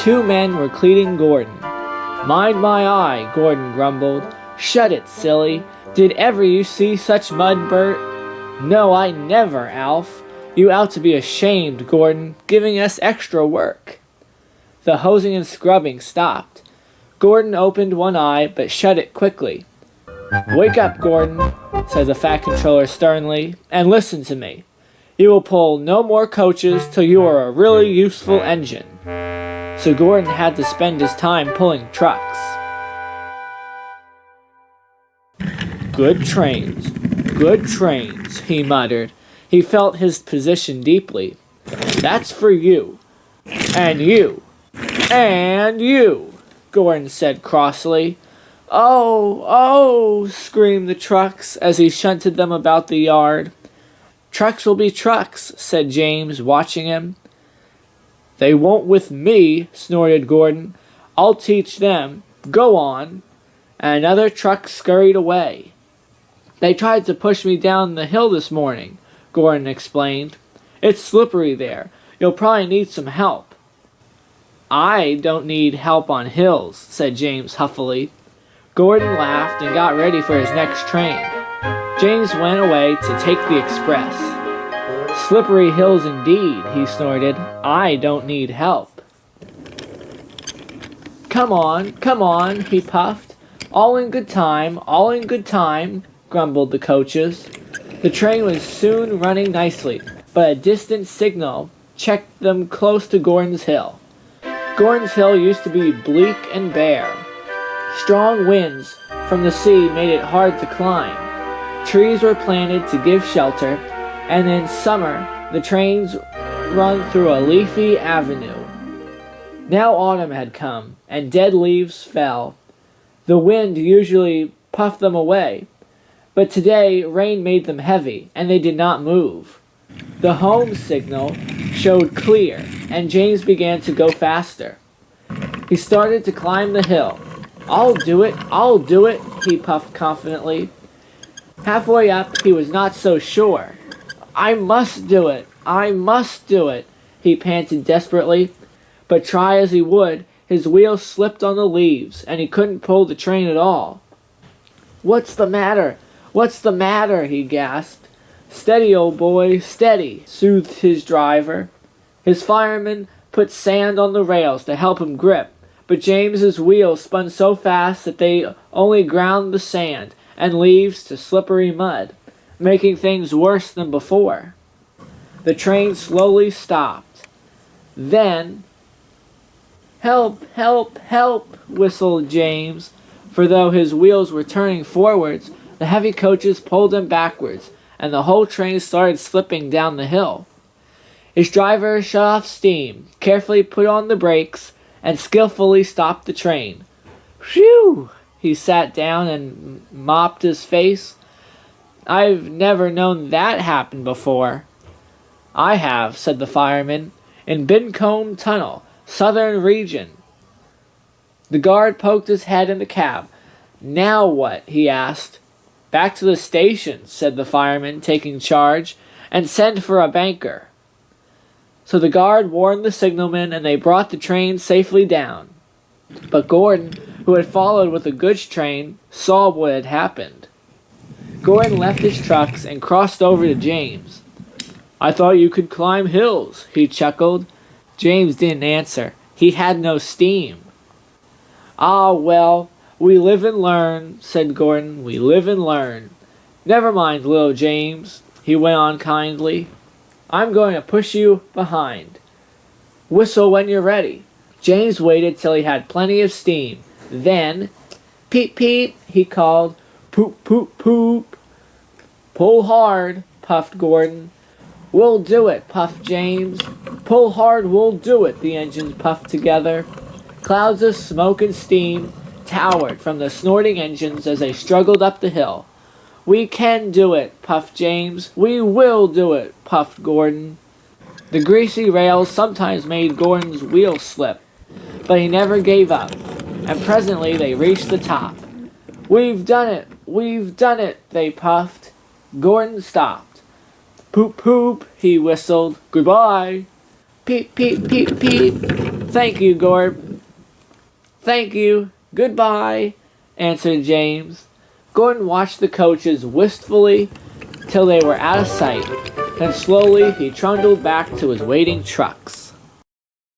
2 men were cleaning Gordon. "Mind my eye," Gordon grumbled. "Shut it, silly. Did ever you see such mud, Bert?" "No, I never, Alf. You ought to be ashamed, Gordon, giving us extra work." The hosing and scrubbing stopped. Gordon opened one eye, but shut it quickly. "Wake up, Gordon," said the Fat Controller sternly, "and listen to me. You will pull no more coaches till you are a really useful engine." So Gordon had to spend his time pulling trucks. Good trains, he muttered. He felt his position deeply. "That's for you. And you. And you," Gordon said crossly. Oh, screamed the trucks as he shunted them about the yard. "Trucks will be trucks," said James, watching him. "They won't with me," snorted Gordon. "I'll teach them. Go on." And another truck scurried away. "They tried to push me down the hill this morning," Gordon explained. "It's slippery there. You'll probably need some help." "I don't need help on hills," said James huffily. Gordon laughed and got ready for his next train. James went away to take the express. "Slippery hills indeed," he snorted. "I don't need help." Come on, he puffed. All in good time, grumbled the coaches. The train was soon running nicely, but a distant signal checked them close to Gordon's Hill. Gordon's Hill used to be bleak and bare. Strong winds from the sea made it hard to climb. Trees were planted to give shelter, and in summer the trains run through a leafy avenue. Now autumn had come, and dead leaves fell. The wind usually puffed them away, but today rain made them heavy, and they did not move. The home signal showed clear, and James began to go faster. He started to climb the hill. I'll do it, he puffed confidently. Halfway up, he was not so sure. I must do it, he panted desperately. But try as he would, his wheels slipped on the leaves, and he couldn't pull the train at all. What's the matter, he gasped. Steady, old boy, steady, soothed his driver. His fireman put sand on the rails to help him grip, but James's wheels spun so fast that they only ground the sand and leaves to slippery mud, making things worse than before. The train slowly stopped. Then, "Help, help, help," whistled James, for though his wheels were turning forwards, the heavy coaches pulled him backwards, and the whole train started slipping down the hill. His driver shut off steam, carefully put on the brakes, and skillfully stopped the train. "Phew!" He sat down and mopped his face. "I've never known that happen before." "I have," said the fireman, "in Bincombe Tunnel, Southern Region." The guard poked his head in the cab. "Now what?" he asked. "Back to the station," said the fireman, taking charge, "and send for a banker." So the guard warned the signalman, and they brought the train safely down. But Gordon, who had followed with the goods train, saw what had happened. Gordon left his trucks and crossed over to James. "I thought you could climb hills," he chuckled. James didn't answer. He had no steam. "Ah, well, we live and learn," said Gordon. "We live and learn. Never mind, little James," he went on kindly. "I'm going to push you behind. Whistle when you're ready." James waited till he had plenty of steam. Then, "Peep, peep," he called. "Poop, poop, poop." "Pull hard," puffed Gordon. "We'll do it," puffed James. "Pull hard, we'll do it," the engines puffed together. Clouds of smoke and steam towered from the snorting engines as they struggled up the hill. "We can do it," puffed James. "We will do it," puffed Gordon. The greasy rails sometimes made Gordon's wheels slip, but he never gave up, and presently they reached the top. We've done it, they puffed. Gordon stopped. "Poop, poop," he whistled. "Goodbye." "Peep, peep, peep, peep." "Thank you, Gorb." "Thank you. Goodbye," answered James. Gordon watched the coaches wistfully till they were out of sight. Then slowly he trundled back to his waiting trucks.